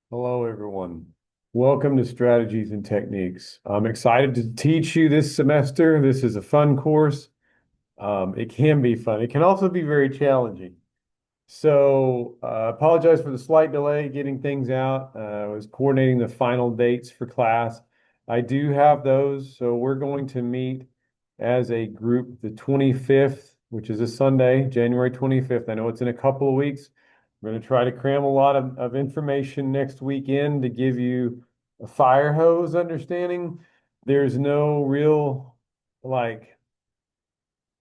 Hello, everyone. Welcome to Strategies and Techniques. I'm excited to teach you this semester. This is a fun course. It can be fun. It can also be very challenging. Apologize for the slight delay getting things out. I was coordinating the final dates for class. I do have those, so we're going to meet as a group the 25th, which is a Sunday, January 25th. I know it's in a couple of weeks. We're going to try to cram a lot of information next weekend to give you a fire hose understanding. There's no real like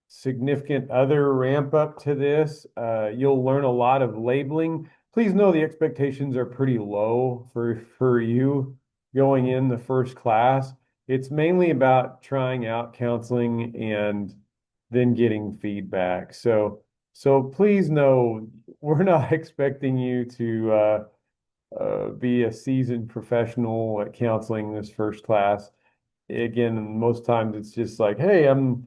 significant other ramp up to this. You'll learn a lot of labeling. Please know the expectations are pretty low for you going in the first class. It's mainly about trying out counseling and then getting feedback. So please know we're not expecting you to be a seasoned professional at counseling this first class. Again, most times it's just like, hey, I'm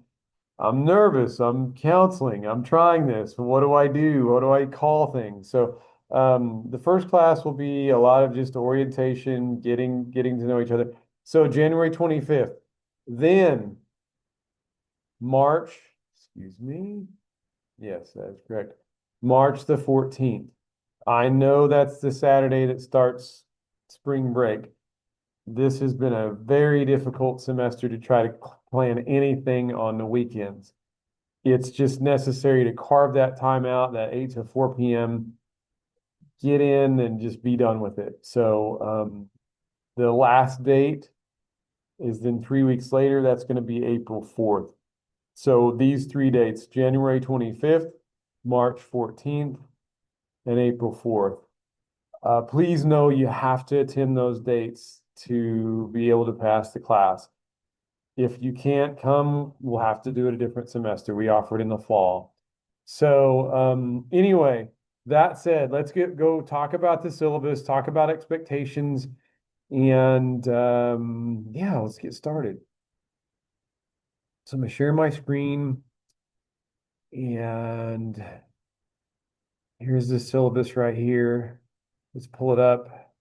nervous. I'm counseling. I'm trying this. What do I do? What do I call things? The first class will be a lot of just orientation, getting to know each other. So January 25th. Then March, excuse me. Yes, that's correct. March the 14th. I know that's the Saturday that starts spring break. This has been a very difficult semester to try to plan anything on the weekends. It's just necessary to carve that time out, that 8 to 4 p.m., get in and just be done with it. The last date is then 3 weeks later. That's going to be April 4th. So these three dates, January 25th, March 14th, and April 4th. Please know you have to attend those dates to be able to pass the class. If you can't come, we'll have to do it a different semester. We offer it in the fall. Anyway, that said, let's go talk about the syllabus, talk about expectations, and yeah, let's get started. So I'm gonna share my screen, and here's the syllabus right here. Let's pull it up.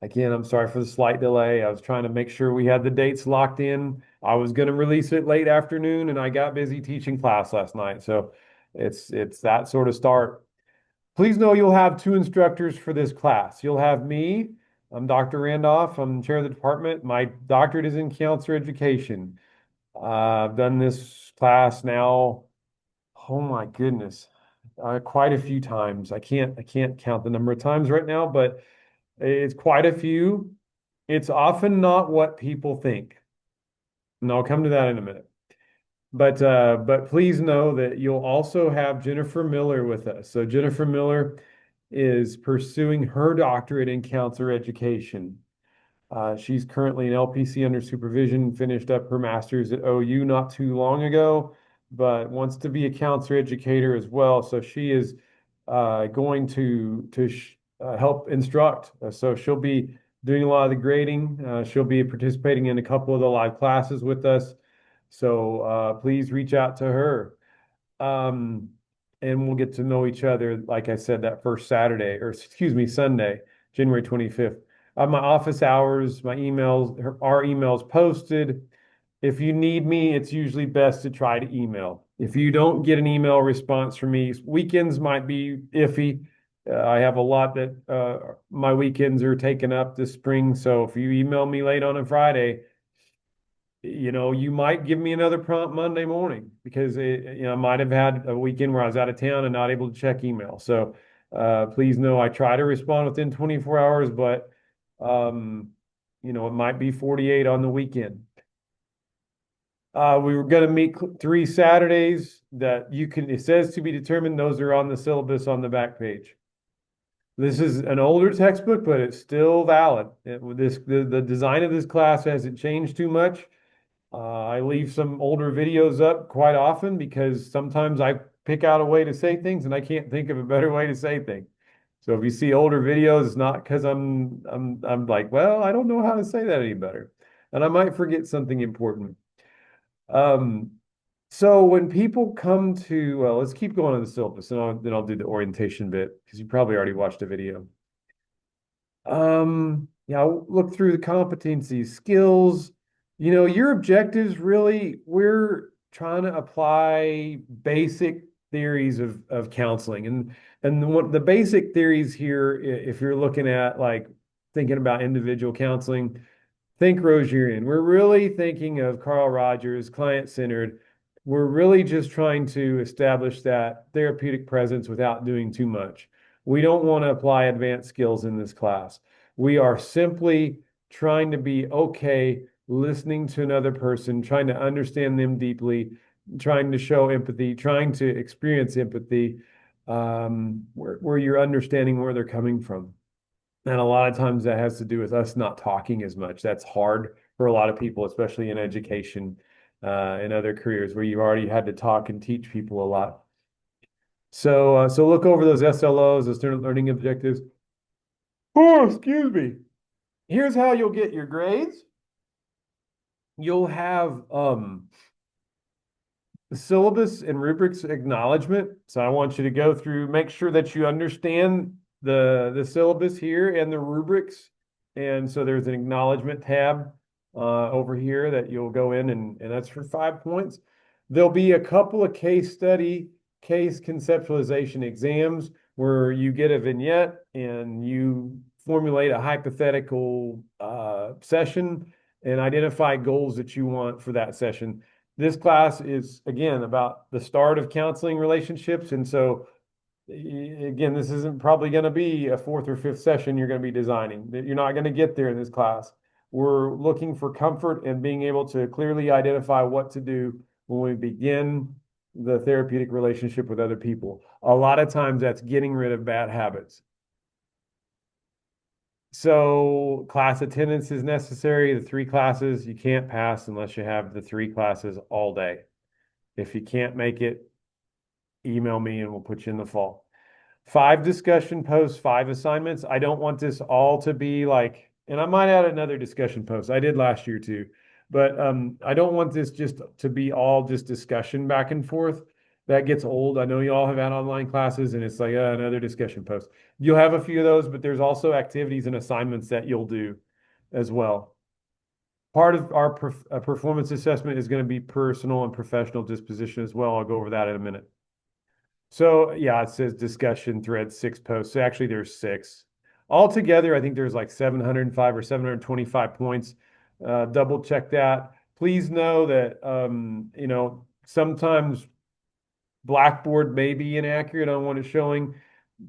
Again, I'm sorry for the slight delay. I was trying to make sure we had the dates locked in. I was going to release it late afternoon, and I got busy teaching class last night. So it's that sort of start. Please know you'll have two instructors for this class. You'll have me. I'm Dr. Randolph. I'm chair of the department. My doctorate is in counselor education. I've done this class now, oh my goodness, quite a few times. I can't count the number of times right now, but it's quite a few. It's often not what people think. And I'll come to that in a minute. But please know that you'll also have Jennifer Miller with us. So Jennifer Miller is pursuing her doctorate in counselor education. She's currently an LPC under supervision, finished up her master's at OU not too long ago, but wants to be a counselor educator as well. So she is going to help instruct. So she'll be doing a lot of the grading. She'll be participating in a couple of the live classes with us. So please reach out to her. Um, and we'll get to know each other, like I said, that first Saturday, or excuse me, Sunday, January 25th. My office hours, my emails, our emails posted. If you need me, it's usually best to try to email. If you don't get an email response from me, weekends might be iffy. I have a lot that my weekends are taken up this spring. So if you email me late on a Friday, you might give me another prompt Monday morning because I might have had a weekend where I was out of town and not able to check email. So please know I try to respond within 24 hours, but um, it might be 48 on the weekend. We were going to meet 3 Saturdays that it says to be determined. Those are on the syllabus on the back page. This is an older textbook, but it's still valid. The design of this class hasn't changed too much. I leave some older videos up quite often because sometimes I pick out a way to say things and I can't think of a better way to say things. So if you see older videos, it's not because I'm like, well, I don't know how to say that any better. And I might forget something important. Um, so when people come to, well, let's keep going on the syllabus and then I'll do the orientation bit because you probably already watched a video. Yeah, I'll look through the competencies, skills. Your objectives really, we're trying to apply basic theories of counseling. And the basic theories here, if you're looking at like thinking about individual counseling, think Rogerian. We're really thinking of Carl Rogers, client-centered. We're really just trying to establish that therapeutic presence without doing too much. We don't want to apply advanced skills in this class. We are simply trying to be okay listening to another person, trying to understand them deeply, trying to show empathy, trying to experience empathy, where you're understanding where they're coming from. And a lot of times that has to do with us not talking as much. That's hard for a lot of people, especially in education, and other careers where you've already had to talk and teach people a lot. So look over those SLOs, those student learning objectives. Oh, excuse me. Here's how you'll get your grades. You'll have the syllabus and rubrics acknowledgement. So I want you to go through, make sure that you understand the syllabus here and the rubrics. And so there's an acknowledgement tab over here that you'll go in, and that's for 5 points. There'll be a couple of case study, case conceptualization exams where you get a vignette and you formulate a hypothetical session and identify goals that you want for that session. This class is, again, about the start of counseling relationships. And so, again, this isn't probably going to be a fourth or fifth session you're going to be designing. You're not going to get there in this class. We're looking for comfort and being able to clearly identify what to do when we begin the therapeutic relationship with other people. A lot of times that's getting rid of bad habits. So class attendance is necessary. The 3 classes you can't pass unless you have the 3 classes all day. If you can't make it, email me and we'll put you in the fall. 5 discussion posts, 5 assignments. I don't want this all to be like, and I might add another discussion post. I did last year too, but I don't want this just to be all just discussion back and forth. That gets old. I know you all have had online classes and it's like another discussion post. You'll have a few of those, but there's also activities and assignments that you'll do as well. Part of our performance assessment is going to be personal and professional disposition as well. I'll go over that in a minute. So yeah, it says discussion thread 6 posts. So actually there's 6. Altogether, I think there's like 705 or 725 points. Double check that. Please know that sometimes Blackboard may be inaccurate on what it's showing.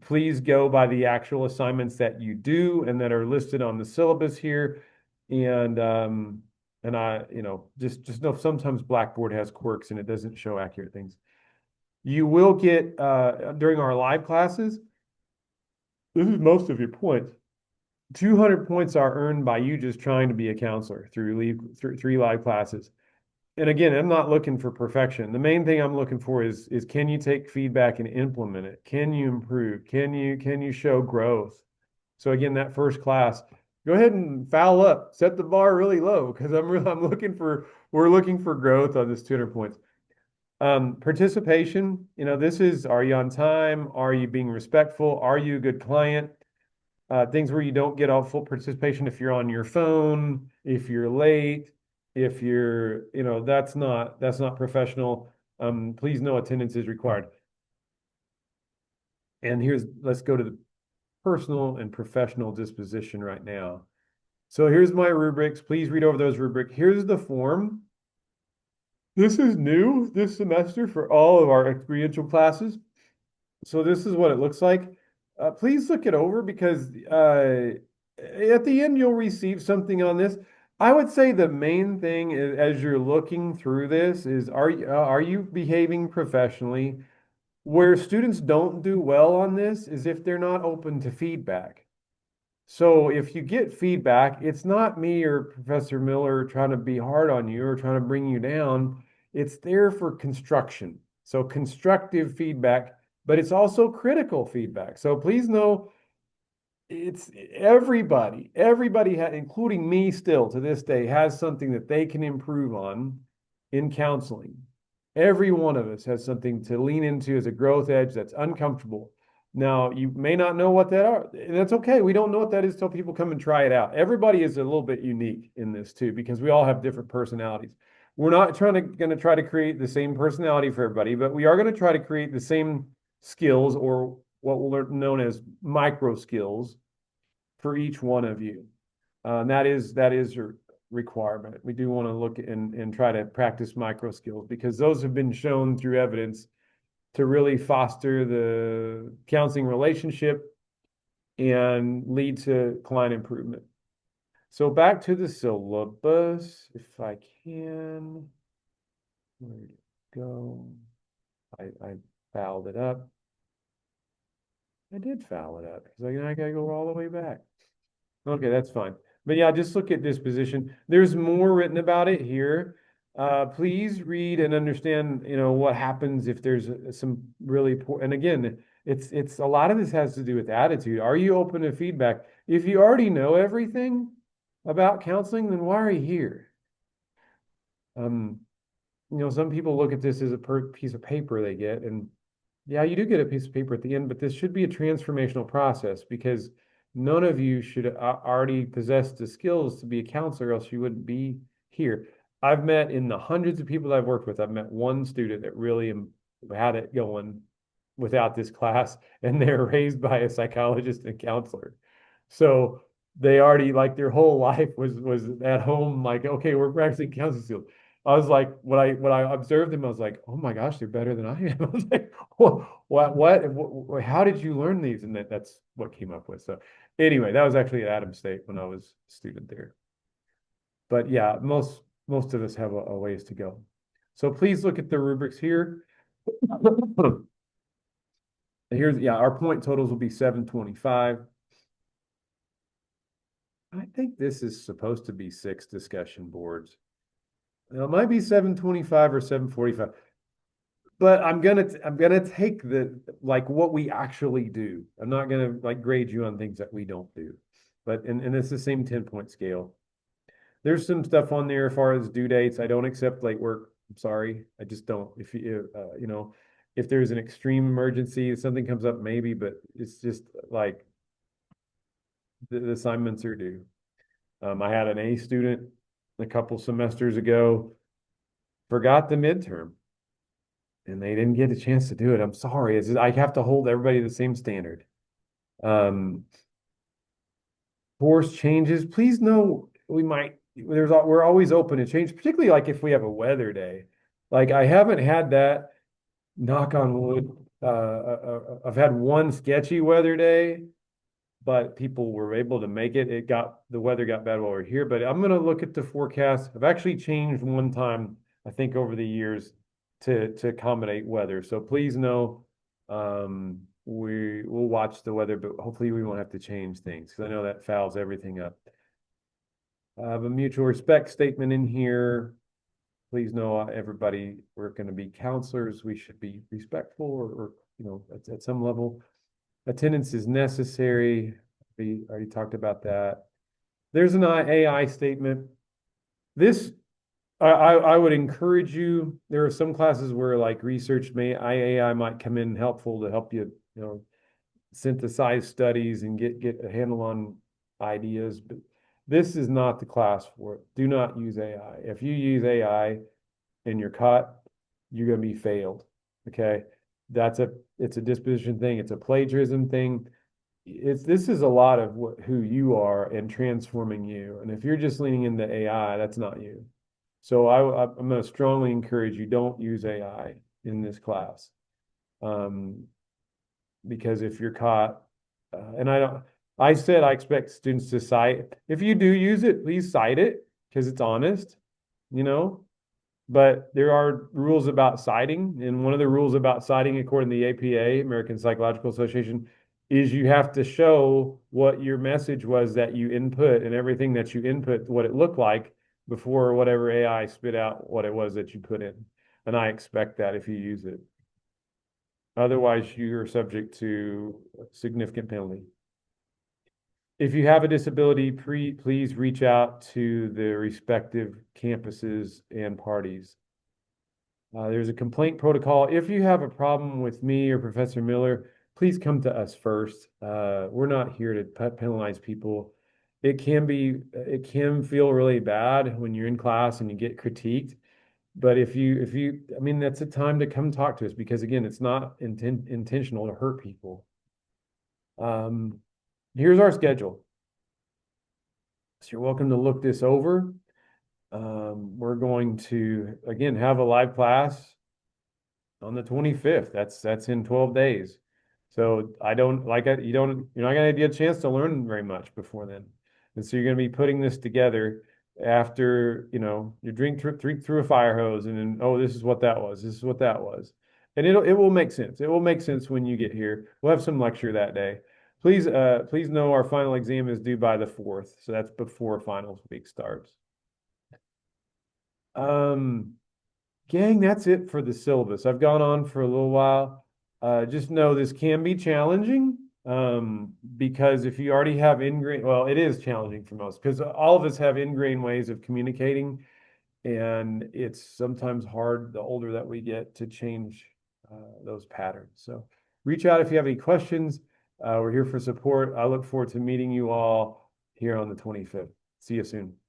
Please go by the actual assignments that you do and that are listed on the syllabus here. And I, just know sometimes Blackboard has quirks and it doesn't show accurate things. You will get during our live classes, this is most of your points. 200 points are earned by you just trying to be a counselor through 3 live classes. And again, I'm not looking for perfection. The main thing I'm looking for is can you take feedback and implement it? Can you improve? Can you show growth? So again, that first class, go ahead and foul up, set the bar really low because we're looking for growth on this 200 points. Participation, this is, are you on time? Are you being respectful? Are you a good client? Things where you don't get all full participation if you're on your phone, if you're late, if you're, that's not professional. Please know attendance is required. And let's go to the personal and professional disposition right now. So here's my rubrics. Please read over those rubrics. Here's the form. This is new this semester for all of our experiential classes. So this is what it looks like. Please look it over because at the end you'll receive something on this. I would say the main thing is, as you're looking through this is are you behaving professionally? Where students don't do well on this is if they're not open to feedback. So if you get feedback, it's not me or Professor Miller trying to be hard on you or trying to bring you down. It's there for construction. So constructive feedback, but it's also critical feedback. So please know it's everybody, including me still to this day, has something that they can improve on in counseling. Every one of us has something to lean into as a growth edge that's uncomfortable. Now, you may not know what that are, and that's okay. We don't know what that is till people come and try it out. Everybody is a little bit unique in this too, because we all have different personalities. We're not going to try to create the same personality for everybody, but we are going to try to create the same skills or what we're known as micro skills for each one of you. And that is a requirement. We do want to look and try to practice micro skills because those have been shown through evidence to really foster the counseling relationship and lead to client improvement. So back to the syllabus, if I can. Where did it go? I fouled it up. I did foul it up because I gotta go all the way back. Okay, that's fine. But yeah, just look at disposition. There's more written about it here. Please read and understand, what happens if there's some really poor, and again, it's a lot of this has to do with attitude. Are you open to feedback? If you already know everything about counseling, then why are you here? Um, some people look at this as a piece of paper they get, and yeah, you do get a piece of paper at the end, but this should be a transformational process because none of you should already possess the skills to be a counselor, else you wouldn't be here. I've met in the hundreds of people I've worked with, I've met one student that really had it going without this class, and they're raised by a psychologist and counselor. So they already like their whole life was at home, like, okay, we're practicing counseling skills. I was like, when I observed them, I was like, oh my gosh, they're better than I am. I was like, what, how did you learn these? And that's what came up with. So anyway, that was actually at Adams State when I was a student there. But yeah, most of us have a ways to go. So please look at the rubrics here. Here's, yeah, our point totals will be 725. I think this is supposed to be 6 discussion boards. Now, it might be 725 or 745, but I'm gonna take the like what we actually do. I'm not gonna like grade you on things that we don't do. But and it's the same 10-point scale. There's some stuff on there as far as due dates. I don't accept late work. I'm sorry. I just don't. If if there's an extreme emergency, something comes up, maybe, but it's just like the assignments are due. I had an A student a couple semesters ago, forgot the midterm, and they didn't get a chance to do it. I'm sorry. I have to hold everybody the same standard. Um, Force changes. Please know we're always open to change, particularly like if we have a weather day. Like I haven't had that, knock on wood. I've had one sketchy weather day, but people were able to make it. The weather got bad while we are here, but I'm gonna look at the forecast. I've actually changed one time, I think over the years to accommodate weather. So please know, we will watch the weather, but hopefully we won't have to change things because I know that fouls everything up. I have a mutual respect statement in here. Please know, everybody, we're going to be counselors. We should be respectful or at some level. Attendance is necessary. We already talked about that. There's an AI statement. This, I would encourage you. There are some classes where like research AI might come in helpful to help you, synthesize studies and get a handle on ideas. But this is not the class for it. Do not use AI. If you use AI and you're caught, you're going to be failed. Okay. It's a disposition thing. It's a plagiarism thing. This is a lot of who you are and transforming you. And if you're just leaning into AI, that's not you. So I'm going to strongly encourage you, don't use AI in this class. Because if you're caught, and I said I expect students to cite. If you do use it, please cite it because it's honest, you know. But there are rules about citing, and one of the rules about citing, according to the APA, American Psychological Association, is you have to show what your message was that you input and everything that you input, what it looked like before whatever AI spit out what it was that you put in. And I expect that if you use it. Otherwise, you're subject to significant penalty. If you have a disability, please reach out to the respective campuses and parties. There's a complaint protocol. If you have a problem with me or Professor Miller, please come to us first. We're not here to penalize people. It can feel really bad when you're in class and you get critiqued. But I mean, that's a time to come talk to us because again, it's not intentional to hurt people. Um, Here's our schedule. So you're welcome to look this over. We're going to again have a live class on the 25th. That's in 12 days. So I don't like it. You're not going to get a chance to learn very much before then. And so you're going to be putting this together after, you drink through a fire hose and then, oh, this is what that was. This is what that was. And it will make sense. It will make sense when you get here. We'll have some lecture that day. Please know our final exam is due by the 4th. So that's before finals week starts. Um, Gang, that's it for the syllabus. I've gone on for a little while. Just know this can be challenging because if you already have ingrained, well, it is challenging for most because all of us have ingrained ways of communicating, and it's sometimes hard the older that we get to change those patterns. So reach out if you have any questions. We're here for support. I look forward to meeting you all here on the 25th. See you soon.